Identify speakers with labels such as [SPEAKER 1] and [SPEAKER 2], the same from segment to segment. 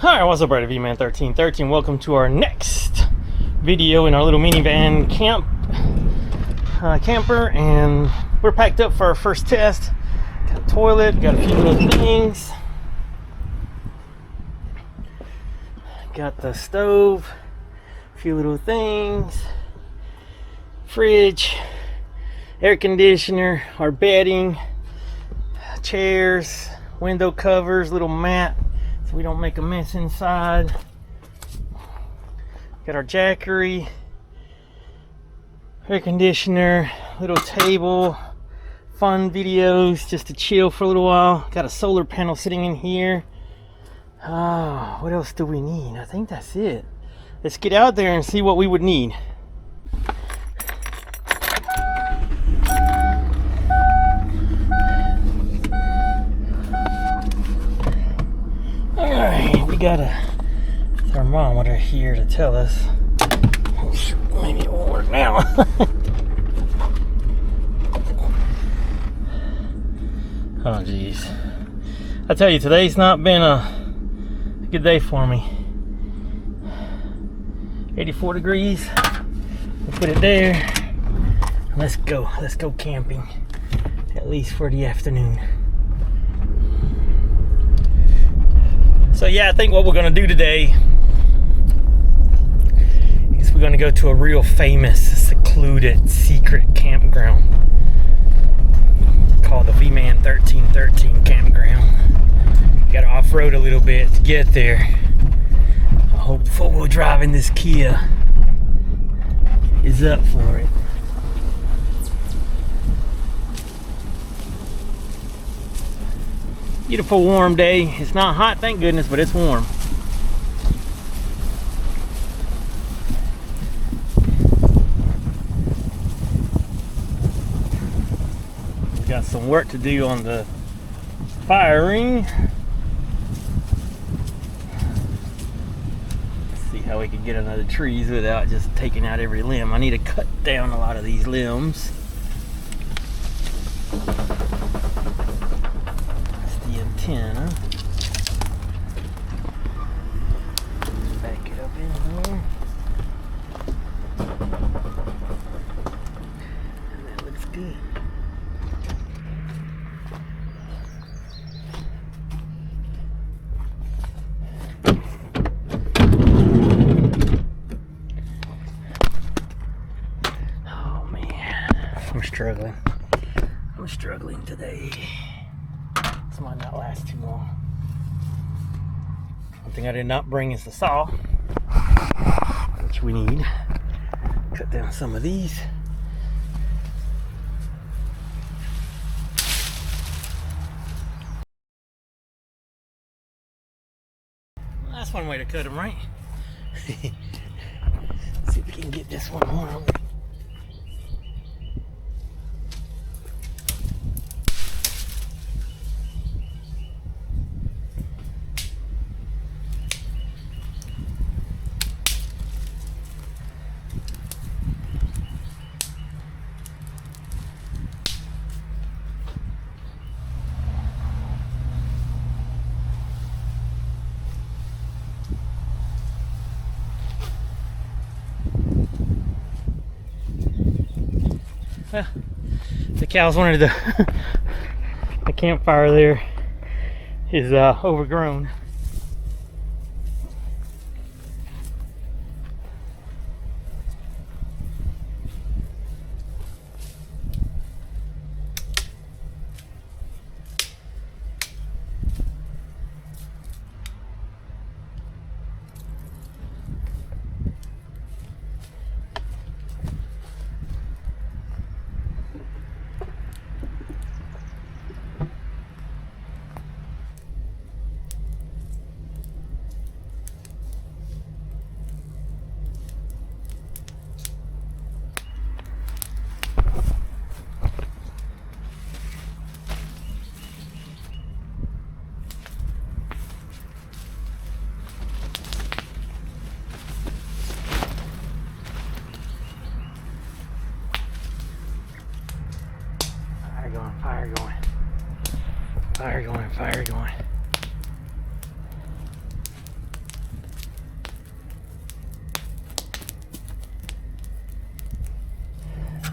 [SPEAKER 1] Hi, what's up, everybody? Vman1313. Welcome to our next video in our little minivan camper, and we're packed up for our first test. Got a toilet, got a few little things, got the stove, a few little things, fridge, air conditioner, our bedding, chairs, window covers, little mat so we don't make a mess inside. Got our jackery, air conditioner, little table, fun videos just to chill for a little while. Got a solar panel sitting in here. What else do we need? I think that's it. Let's get out there and see what we would need. Alright, we got a thermometer here to tell us. Maybe it won't work now. Oh geez. I tell you, today's not been a good day for me. 84 degrees. We'll put it there. Let's go camping. At least for the afternoon. So yeah, I think what we're gonna do today is we're gonna go to a real famous, secluded, secret campground called the Vman1313 campground. Gotta off-road a little bit to get there. I hope the four-wheel drive in this Kia is up for it. Beautiful warm day. It's not hot, thank goodness, but it's warm. We got some work to do on the firing. Let's see how we can get under the trees without just taking out every limb. I need to cut down a lot of these limbs. Antenna. Back it up in here. And that looks good. Oh man, I'm struggling. I'm struggling today. This might not last too long. One thing I did not bring is the saw, which we need. Cut down some of these. Well, that's one way to cut them, right? Let's see if we can get this one more. Well, the cows wanted the campfire there is overgrown.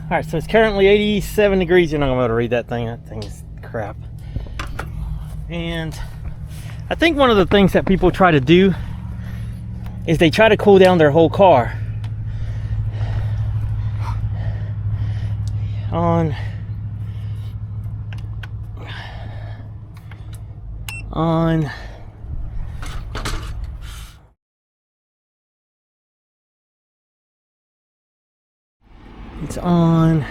[SPEAKER 1] All right, so it's currently 87 degrees. You're not gonna be able to read that thing. That thing is crap. And I think one of the things that people try to do is they try to cool down their whole car. On it's on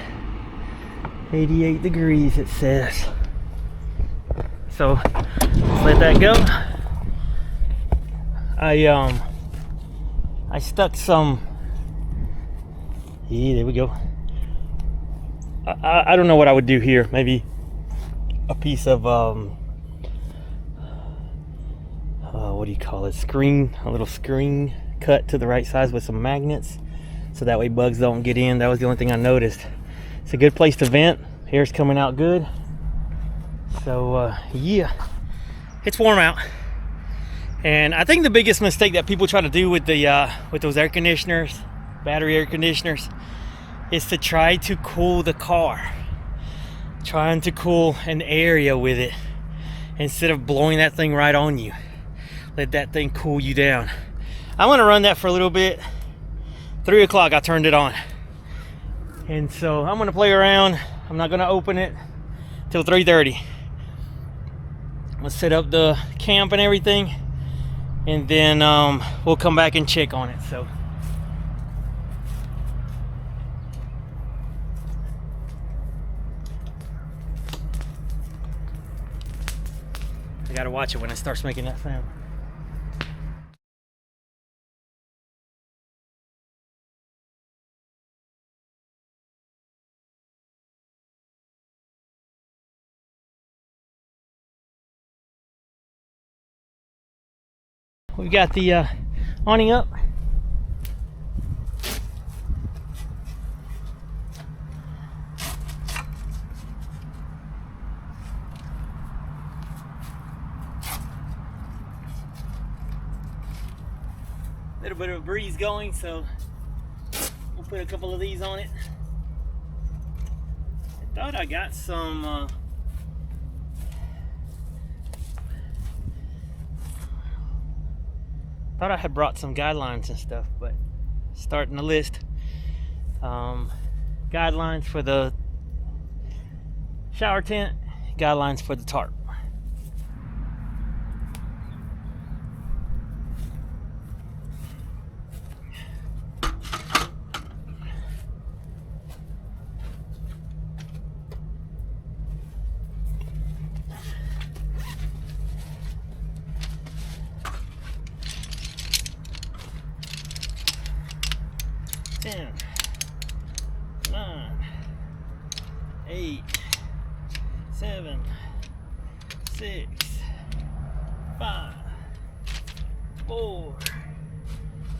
[SPEAKER 1] 88 degrees, it says. So let's let that go. I stuck some, yeah, there we go. I don't know what I would do here. Maybe a piece of what do you call it, screen, a little screen cut to the right size with some magnets, so that way bugs don't get in. That was the only thing I noticed. It's a good place to vent. Air's coming out good. So yeah, it's warm out. And I think the biggest mistake that people try to do with the with those air conditioners, battery air conditioners, is to try to cool the car, trying to cool an area with it instead of blowing that thing right on you. Let that thing cool you down. I'm gonna run that for a little bit. 3 o'clock I turned it on, and so I'm gonna play around. I'm not gonna open it till 3:30. Let's set up the camp and everything, and then we'll come back and check on it. So I gotta watch it when it starts making that sound. We've got the awning up. Little bit of a breeze going, so we'll put a couple of these on it. I thought I got some thought I had brought some guidelines and stuff, but starting the list. Guidelines for the shower tent, guidelines for the tarp. Ten, 9, 8, 7, 6, 5, 4,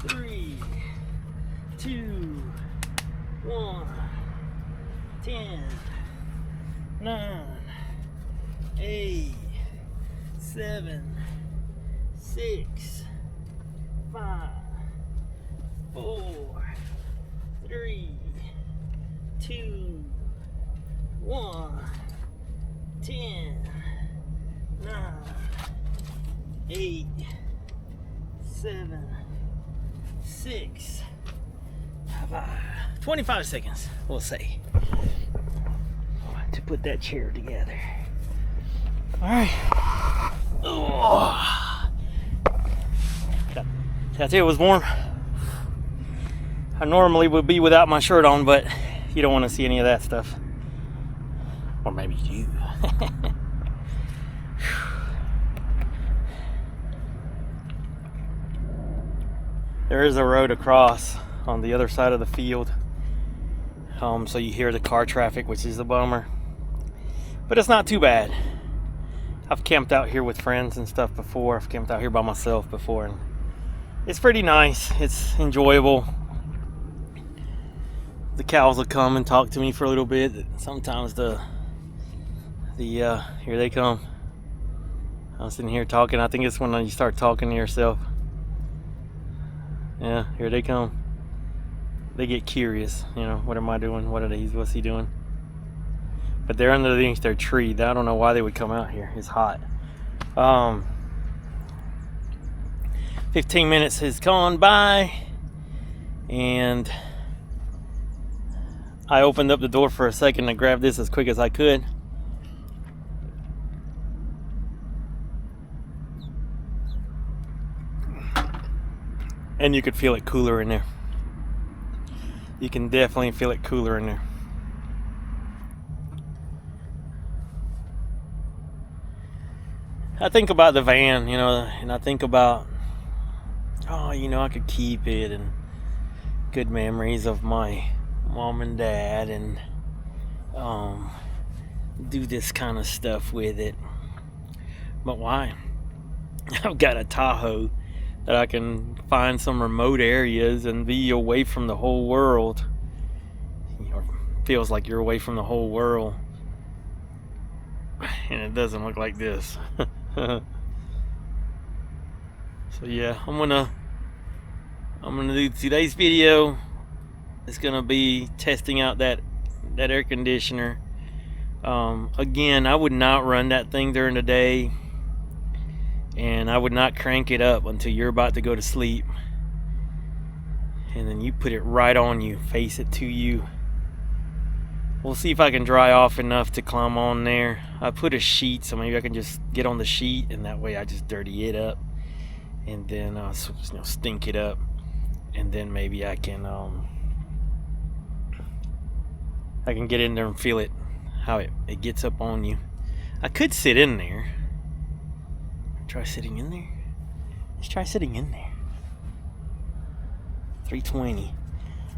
[SPEAKER 1] 3, 2, 1, 10, 9, 8, 7, 6, 5, 4, 3, 2, 1, 10, 9, 8, 7, 6, 5, 25 seconds, we'll say, to put that chair together. All right. Oh. Did I tell you it was warm? I normally would be without my shirt on, but you don't want to see any of that stuff. Or maybe you. There is a road across on the other side of the field. So you hear the car traffic, which is a bummer. But it's not too bad. I've camped out here with friends and stuff before. I've camped out here by myself before, and it's pretty nice. It's enjoyable. The cows will come and talk to me for a little bit. Sometimes the here they come. I'm sitting here talking. I think it's when you start talking to yourself. Yeah, here they come. they get curious, you know, what am I doing? What's he doing? But they're underneath their tree. I don't know why they would come out here. It's hot. 15 minutes has gone by, and I opened up the door for a second to grab this as quick as I could. And you could feel it cooler in there. You can definitely feel it cooler in there. I think about the van, you know, and I think about, oh, you know, I could keep it, and good memories of my mom and dad, and do this kind of stuff with it. But why? I've got a Tahoe that I can find some remote areas and be away from the whole world. Or feels like you're away from the whole world. And it doesn't look like this. So yeah, I'm gonna do today's video. It's gonna be testing out that air conditioner. Again, I would not run that thing during the day, and I would not crank it up until you're about to go to sleep, and then you put it right on you, face it to you. We'll see if I can dry off enough to climb on there. I put a sheet, so maybe I can just get on the sheet, and that way I just dirty it up, and then you know, stink it up, and then maybe I can get in there and feel it, how it gets up on you. I could sit in there. Try sitting in there. Let's try sitting in there. 320.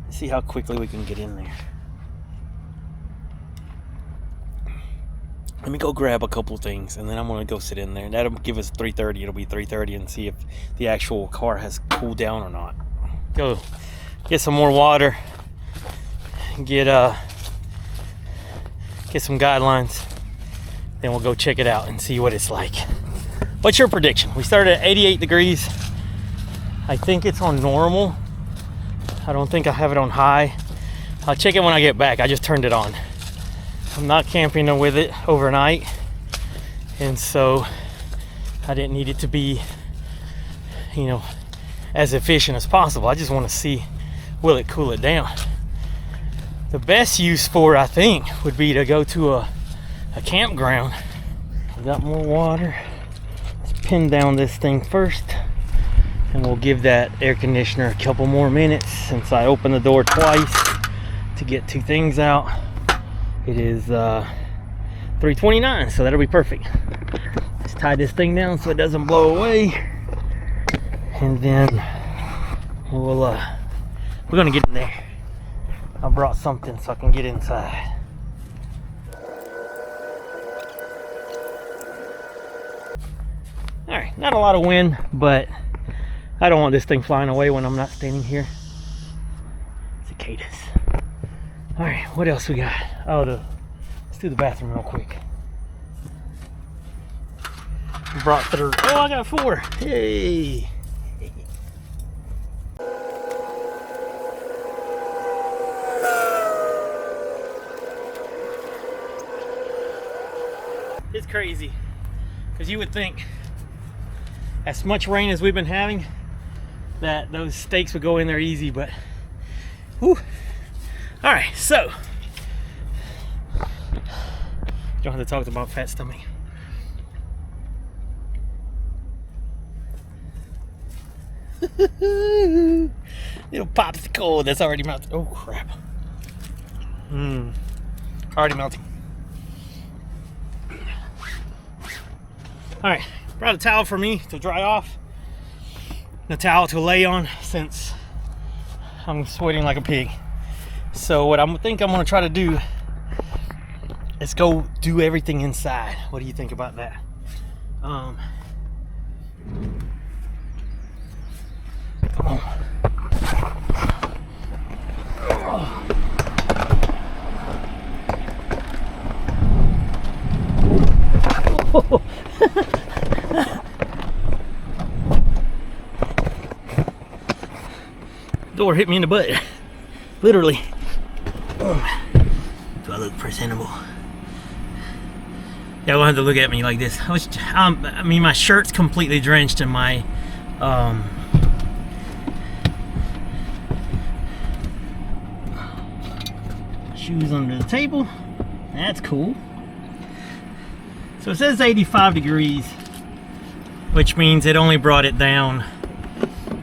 [SPEAKER 1] Let's see how quickly we can get in there. Let me go grab a couple things, and then I'm gonna go sit in there. That'll give us 3:30. It'll be 3:30, and see if the actual car has cooled down or not. Go get some more water. Get some guidelines. Then we'll go check it out and see what it's like. What's your prediction? We started at 88 degrees. I think it's on normal. I don't think I have it on high. I'll check it when I get back. I just turned it on. I'm not camping with it overnight, and so I didn't need it to be, you know, as efficient as possible. I just want to see, will it cool it down? The best use for it, I think, would be to go to a campground. We got more water. Let's pin down this thing first, and we'll give that air conditioner a couple more minutes since I opened the door twice to get two things out. It is 3:29, so that'll be perfect. Let's tie this thing down so it doesn't blow away, and then we're gonna get in there. I brought something so I can get inside. Alright, not a lot of wind, but I don't want this thing flying away when I'm not standing here. Cicadas. Alright, what else we got? Oh, let's do the bathroom real quick. Brought through. Oh, I got 4. Hey! It's crazy, because you would think, as much rain as we've been having, that those steaks would go in there easy, but whew. All right, so you don't have to talk about fat stomach. Little popsicle that's already melted. Oh crap! Already melting. All right, brought a towel for me to dry off, and a towel to lay on since I'm sweating like a pig. So what I think I'm gonna try to do is go do everything inside. What do you think about that? Come on. Oh. Door hit me in the butt. Literally. Do I look presentable? Yeah, we'll have to look at me like this. I mean, my shirt's completely drenched in my shoes under the table. That's cool. So it says 85 degrees, which means it only brought it down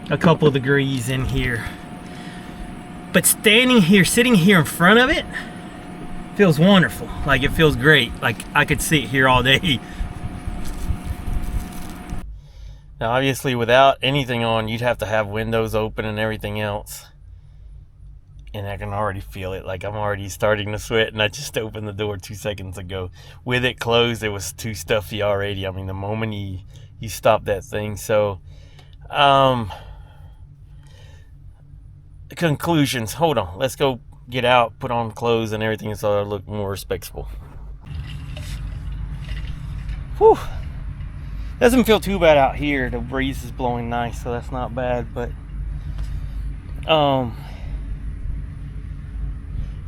[SPEAKER 1] a couple of degrees in here. But standing here, sitting here in front of it, feels wonderful. Like, it feels great. Like, I could sit here all day. Now, obviously, without anything on, you'd have to have windows open and everything else. And I can already feel it. Like, I'm already starting to sweat, and I just opened the door 2 seconds ago. With it closed, it was too stuffy already. I mean, the moment you stop that thing. So, conclusions. Hold on. Let's go get out, put on clothes and everything so I look more respectable. Whew. Doesn't feel too bad out here. The breeze is blowing nice, so that's not bad. But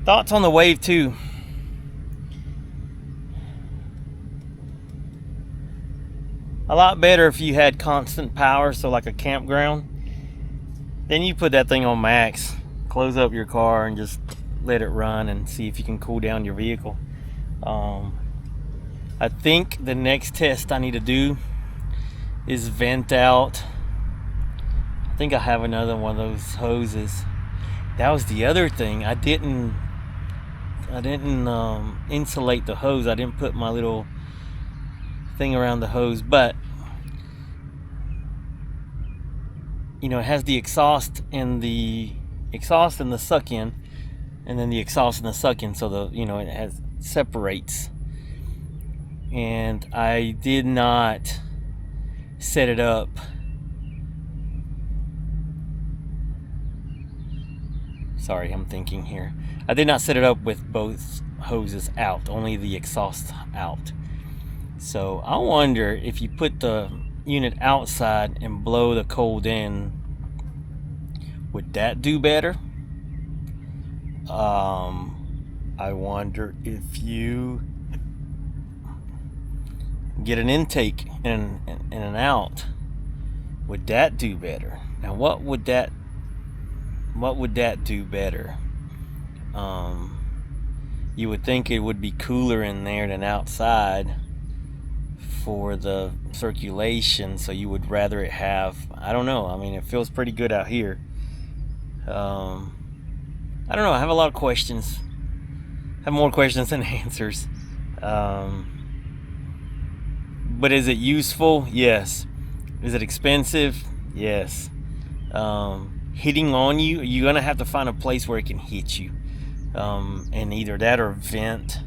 [SPEAKER 1] thoughts on the Wave 2. A lot better if you had constant power, so like a campground. Then you put that thing on max, close up your car and just let it run and see if you can cool down your vehicle. I think the next test I need to do is vent out. I think I have another one of those hoses. That was the other thing. I didn't insulate the hose. I didn't put my little thing around the hose, but you know, it has the exhaust and the suck in, and then the exhaust and the suck in, so the, you know, it separates. And I did not set it up sorry, I'm thinking here. I did not set it up with both hoses out, only the exhaust out. So I wonder if you put the unit outside and blow the cold in, would that do better? I wonder if you get an intake and an out, would that do better? Now what would that do better? You would think it would be cooler in there than outside for the circulation, so you would rather it have, I don't know, I mean, it feels pretty good out here. I don't know, I have a lot of questions. I have more questions than answers. But is it useful? Yes. Is it expensive? Yes. Hitting on you, you're gonna have to find a place where it can hit you, and either that or vent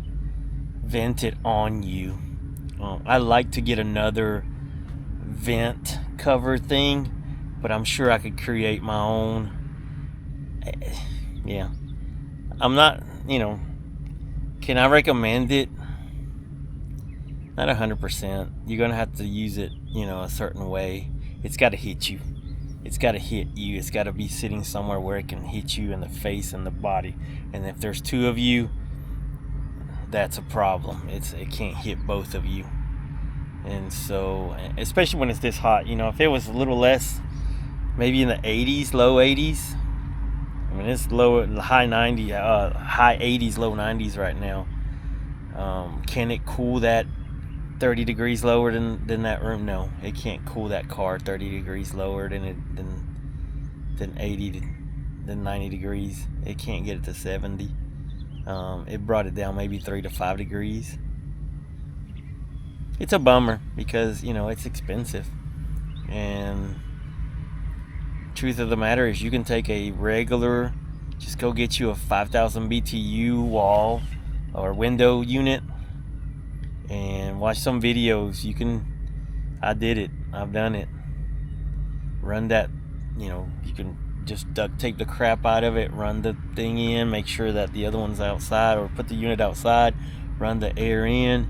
[SPEAKER 1] it on you. I like to get another vent cover thing, but I'm sure I could create my own. Yeah, I'm not, can I recommend it? Not 100%. You're gonna have to use it, a certain way. It's got to hit you. It's got to hit you. It's got to be sitting somewhere where it can hit you in the face and the body. And if there's two of you, that's a problem. It can't hit both of you. And so, especially when it's this hot, if it was a little less, maybe in the 80s, low 80s. I mean, it's high 80s, low 90s right now. Can it cool that 30 degrees lower than that room? No, it can't cool that car 30 degrees lower than 90 degrees. It can't get it to 70. It brought it down maybe 3 to 5 degrees. It's a bummer because it's expensive, and truth of the matter is you can take a regular, just go get you a 5,000 BTU wall or window unit and watch some videos. I did it, I've done it. Run that, you can just duct tape the crap out of it, run the thing in, make sure that the other one's outside, or put the unit outside, run the air in,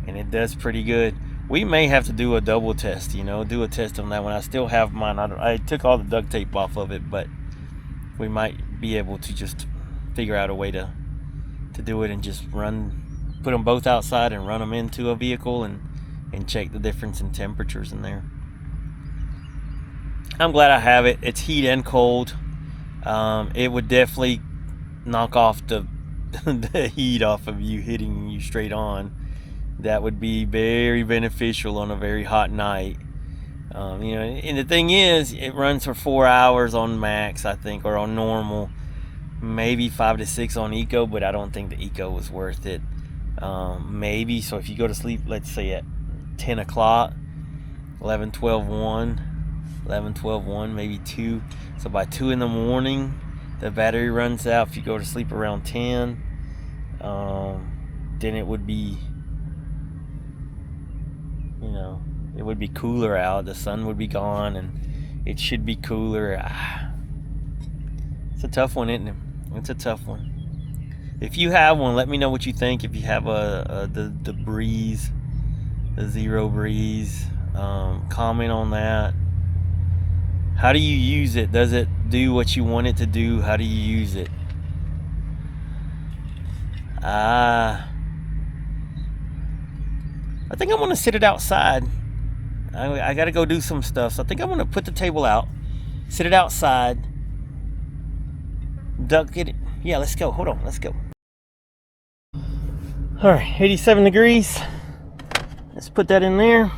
[SPEAKER 1] and it does pretty good. We may have to do a double test, do a test on that one. I still have mine. I took all the duct tape off of it, but we might be able to just figure out a way to do it and just put them both outside and run them into a vehicle and check the difference in temperatures in there. I'm glad I have it. It's heat and cold. It would definitely knock off the heat off of you, hitting you straight on. That would be very beneficial on a very hot night. You know, and the thing is, it runs for 4 hours on max, I think, or on normal, maybe 5 to 6 on eco, but I don't think the eco was worth it. Maybe, so if you go to sleep, let's say at 10 o'clock, 11, 12, 1, 11, 12, 1, maybe 2. So by 2 in the morning, the battery runs out. If you go to sleep around 10, then it would be, you know, it would be cooler out. The sun would be gone and it should be cooler. It's a tough one, isn't it? It's a tough one. If you have one, let me know what you think. If you have the breeze, the zero breeze, comment on that. How do you use it? Does it do what you want it to do? How do you use it? I think I'm gonna sit it outside. I gotta go do some stuff, so I think I'm gonna put the table out, sit it outside, duck it. Yeah, let's go. Hold on, let's go. All right, 87 degrees. Let's put that in there.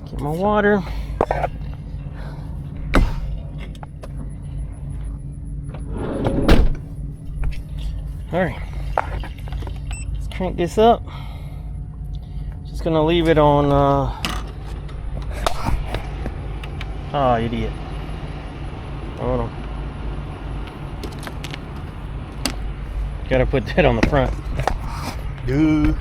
[SPEAKER 1] Get my water. All right, let's crank this up. Just gonna leave it on. Oh, idiot! Hold on. Gotta put that on the front. Duh.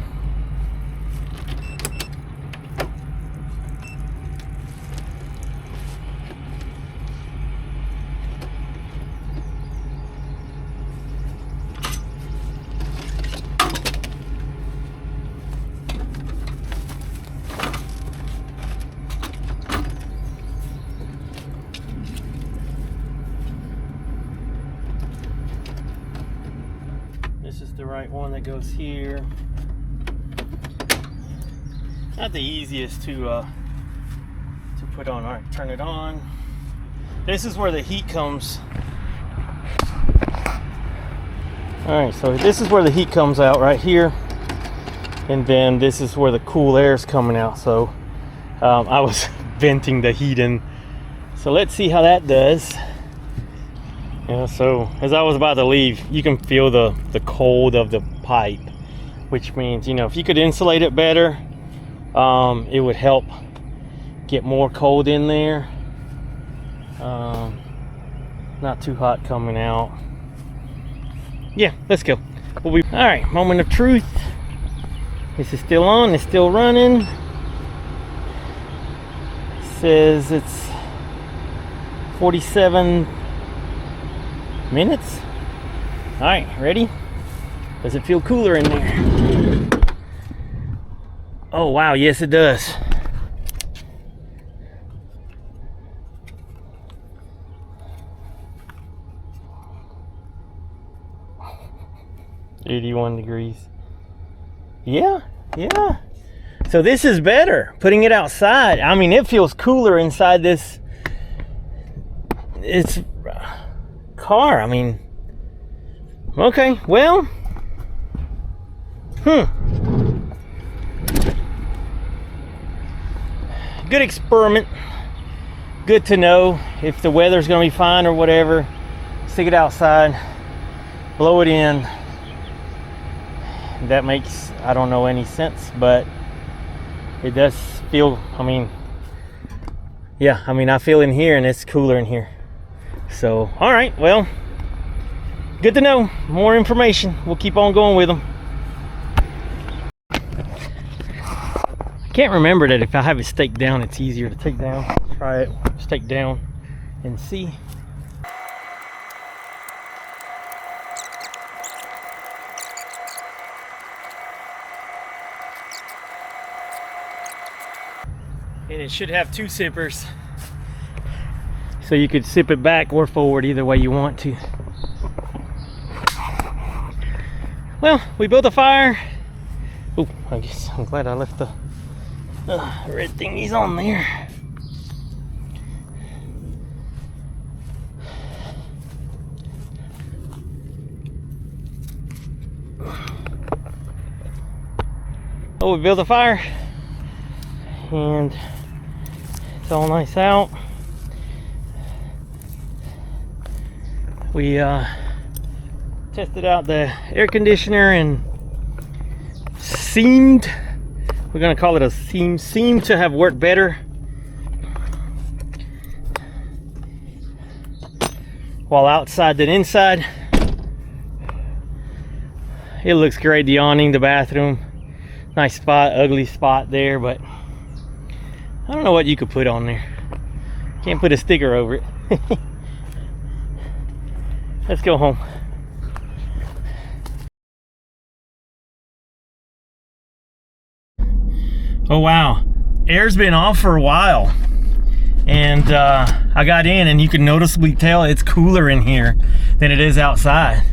[SPEAKER 1] This is the right one that goes here. Not the easiest to put on. All right, turn it on. This is where the heat comes. All right, so this is where the heat comes out right here, and then this is where the cool air is coming out. So I was venting the heat in. So let's see how that does. Yeah, so as I was about to leave, you can feel the cold of the pipe, which means, you know, if you could insulate it better, it would help get more cold in there. Not too hot coming out. Yeah, let's go. All right, moment of truth. This is still on, it's still running. It says it's 47 minutes. All right, ready? Does it feel cooler in there? Oh wow, yes it does. $81 degrees. Yeah. So this is better, putting it outside. I mean, it feels cooler inside this. It's car. I mean, okay, well, good experiment. Good to know if the weather's gonna be fine or whatever. Stick it outside, blow it in. That makes, I don't know, any sense, but it does feel, I mean, yeah, I mean, I feel in here and it's cooler in here. So, all right, well, good to know. More information. We'll keep on going with them. I can't remember that if I have it staked down, it's easier to take down. Try it, stake down and see. And it should have 2 sippers. So you could sip it back or forward, either way you want to. Well, we built a fire. Oh, I guess I'm glad I left the red thingies on there. Oh, we built a fire and it's all nice out. We tested out the air conditioner and we're gonna call it a seemed to have worked better. While outside than inside. It looks great, the awning, the bathroom. Nice spot, ugly spot there, but I don't know what you could put on there. Can't put a sticker over it. Let's go home. Oh wow, air's been off for a while, and I got in and you can noticeably tell it's cooler in here than it is outside.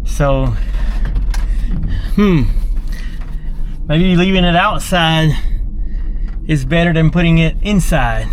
[SPEAKER 1] So maybe leaving it outside is better than putting it inside.